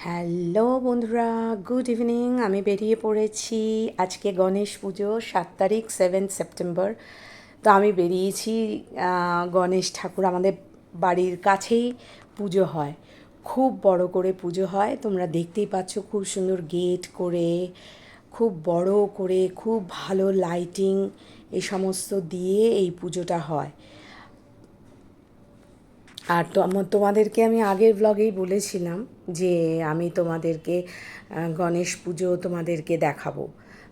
Hello বন্ধুরা, good evening. আমি বেরিয়ে পড়েছি। আজকে গণেশ পুজো 7 তারিখ, 7 সেপ্টেম্বর। তো আমি বেরিয়েছি। গণেশ ঠাকুর আমাদের বাড়ির কাছেই পুজো হয়, খুব বড় করে পুজো হয়। তোমরা দেখতেই পাচ্ছ, খুব সুন্দর গেট করে, খুব বড় করে, খুব ভালো লাইটিং এই সমস্ত দিয়ে এই পুজোটা হয়। আর তোমাদেরকে আমি আগের ব্লগেই বলেছিলাম যে আমি তোমাদেরকে গণেশ পুজো তোমাদেরকে দেখাবো।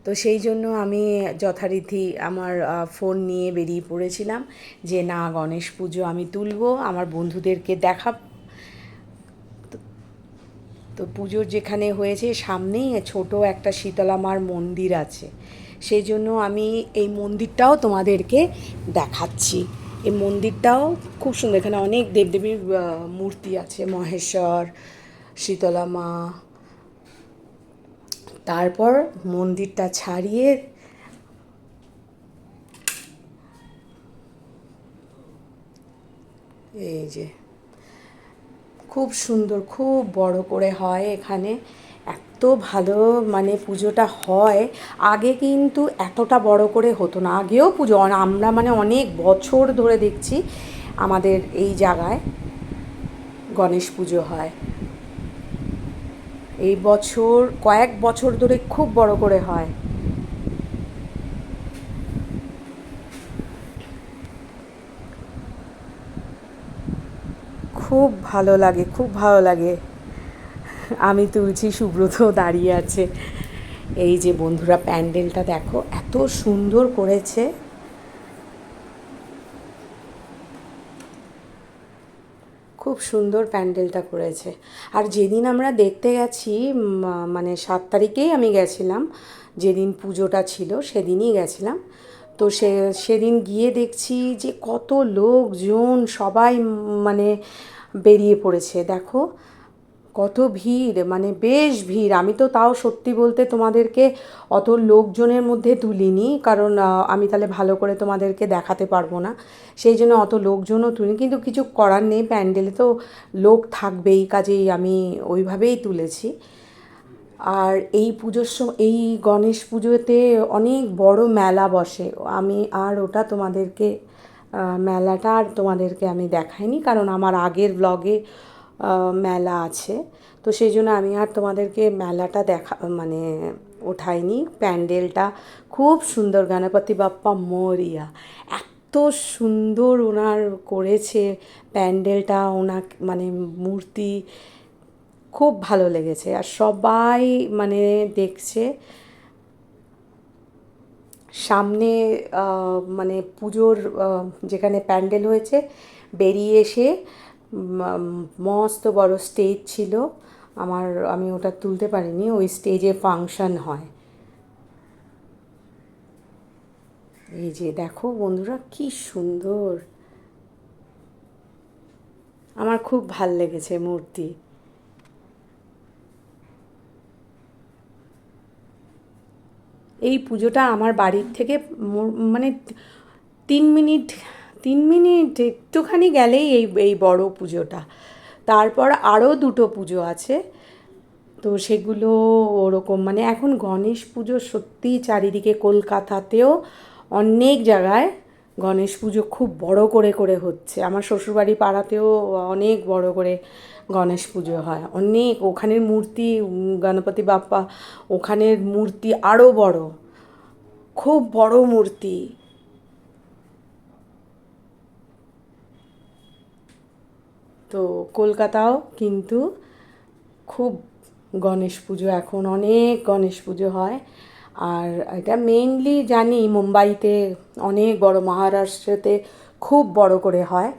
তো সেই জন্য আমি যথারীতি আমার ফোন নিয়ে বেরিয়ে পড়েছিলাম যে না, গণেশ পুজো আমি তুলবো, আমার বন্ধুদেরকে দেখাব। তো পুজোর যেখানে হয়েছে সামনেই ছোট একটা শীতলা মার মন্দির আছে, সেই জন্য আমি এই মন্দিরটাও তোমাদেরকে দেখাচ্ছি। এই মন্দিরটাও খুব সুন্দর, এখানে অনেক দেবদেবীর মূর্তি আছে, মহেশ্বর, শীতলা মা। তারপর মন্দিরটা ছাড়িয়ে এই যে খুব সুন্দর, খুব বড় করে হয় এখানে। এত ভালো মানে পুজোটা হয়। আগে কিন্তু এতটা বড় করে হতো না। আগেও পুজো আমরা মানে অনেক বছর ধরে দেখছি আমাদের এই জায়গায় গণেশ পুজো হয়। এই বছর কয়েক বছর ধরে খুব বড় করে হয়। খুব ভালো লাগে, খুব ভালো লাগে। আমি তুলছি, সুব্রত দাঁড়িয়ে আছে। এই যে বন্ধুরা, প্যান্ডেলটা দেখো, এত সুন্দর করেছে। খুব সুন্দর প্যান্ডেলটা করেছে। আর যেদিন আমরা দেখতে গেছি, মানে 7 তারিখেই আমি গেছিলাম, যেদিন পুজোটা ছিল সেদিনই গেছিলাম। তো সেদিন গিয়ে দেখছি যে কত লোকজন, সবাই মানে বেরিয়ে পড়েছে। দেখো কত ভিড়, মানে বেশ ভিড়। আমি তো তাও সত্যি বলতে তোমাদেরকে অত লোকজনের মধ্যে তুলিনি, কারণ আমি তাহলে ভালো করে তোমাদেরকে দেখাতে পারবো না। সেই জন্য অত লোকজনও তুলিনি, কিন্তু কিছু করার নেই, প্যান্ডেলে তো লোক থাকবেই, কাজেই আমি ওইভাবেই তুলেছি। আর এই পুজোর সময়, এই গণেশ পুজোতে অনেক বড় মেলা বসে। আমি আর ওটা তোমাদেরকে মেলাটা আর তোমাদেরকে আমি দেখাইনি, কারণ আমার আগের ব্লগে মেলা আছে। তো সেই জন্য আমি আর তোমাদেরকে মেলাটা মানে ওঠাইনি। প্যান্ডেলটা খুব সুন্দর, গণপতি বাপ্পা মোরিয়া, এত সুন্দর ওনার করেছে প্যান্ডেলটা, ওনার মানে মূর্তি খুব ভালো লেগেছে। আর সবাই মানে দেখছে সামনে, মানে পুজোর যেখানে প্যান্ডেল হয়েছে বেরিয়ে এসে মস্ত বড় স্টেজ ছিল। আমি ওটা তুলতে পারিনি, ওই স্টেজে ফাংশন হয়। এই যে দেখো বন্ধুরা, কি সুন্দর, আমার খুব ভাল লেগেছে মূর্তি। এই পুজোটা আমার বাড়ির থেকে মানে 3 মিনিট, 3 মিনিট একটুখানি গেলেই এই এই বড় পুজোটা। তারপর আরও দুটো পুজো আছে, তো সেগুলো ওরকম মানে এখন গণেশ পুজো সত্যিই চারিদিকে, কলকাতাতেও অনেক জায়গায় গণেশ পুজো খুব বড় করে করে হচ্ছে। আমার শ্বশুরবাড়ি পাড়াতেও অনেক বড় করে গণেশ পুজো হয়। অনেক ওখানের মূর্তি, গণপতি বাপ্পা, ওখানের মূর্তি আরও বড়, খুব বড় মূর্তি। তো কলকাতাও কিন্তু খুব গণেশ পুজো, এখন অনেক গণেশ পুজো হয়। আর এটা মেইনলি জানি মুম্বাইতে অনেক বড়, মহারাষ্ট্রতে খুব বড় করে হয়।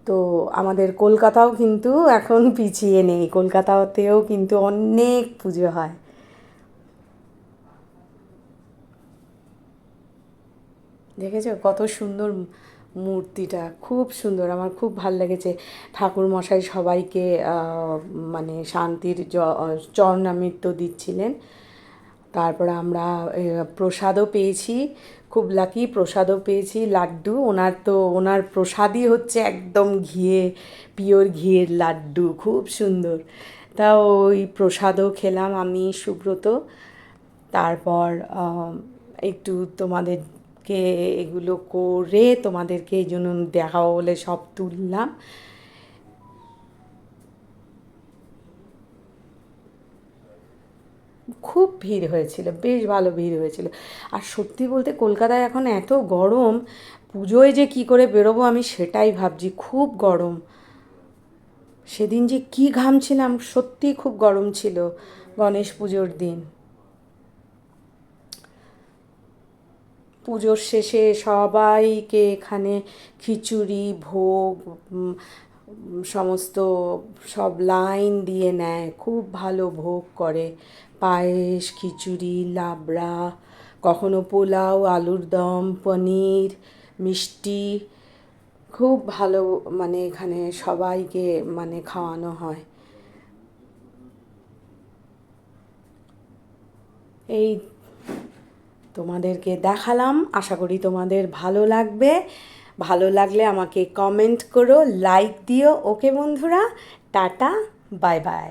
তো আমাদের কলকাতাও কিন্তু এখন পিছিয়ে নেই, কলকাতাতেও কিন্তু অনেক পুজো হয়। দেখেছো কত সুন্দর মূর্তিটা, খুব সুন্দর, আমার খুব ভাল লেগেছে। ঠাকুর মশাই সবাইকে মানে শান্তির চরণামৃত দিচ্ছিলেন। তারপরে আমরা প্রসাদও পেয়েছি, খুব লাকি, প্রসাদও পেয়েছি লাড্ডু। ওনার প্রসাদই হচ্ছে একদম ঘিয়ে, পিওর ঘিয়ের লাড্ডু, খুব সুন্দর। তা ওই প্রসাদও খেলাম আমি সুব্রত। তারপর একটু তোমাদেরকে এগুলো করে তোমাদেরকে এই জন্য দেখাবো বলে সব তুললাম। খুব ভিড় হয়েছিল, বেশ ভালো ভিড় হয়েছিল। আর সত্যি বলতে কলকাতায় এখন এত গরম, পুজোয় যে কী করে বেরোবো আমি সেটাই ভাবছি, খুব গরম। সেদিন যে কী ঘামছিলাম, সত্যিই খুব গরম ছিল গণেশ পুজোর দিন। পুজোর শেষে সবাইকে এখানে খিচুড়ি ভোগ সমস্ত সব লাইন দিয়ে নেয়, খুব ভালো ভোগ করে। পায়েস, খিচুড়ি, লাবড়া, কখনো পোলাও, আলুর দম, পনির, মিষ্টি, খুব ভালো মানে এখানে সবাইকে মানে খাওয়ানো হয়। এই তোমাদেরকে দেখালাম, আশা করি তোমাদের ভালো লাগবে। ভালো লাগলে আমাকে কমেন্ট করো, লাইক দিও। ওকে বন্ধুরা, টাটা, বাই বাই।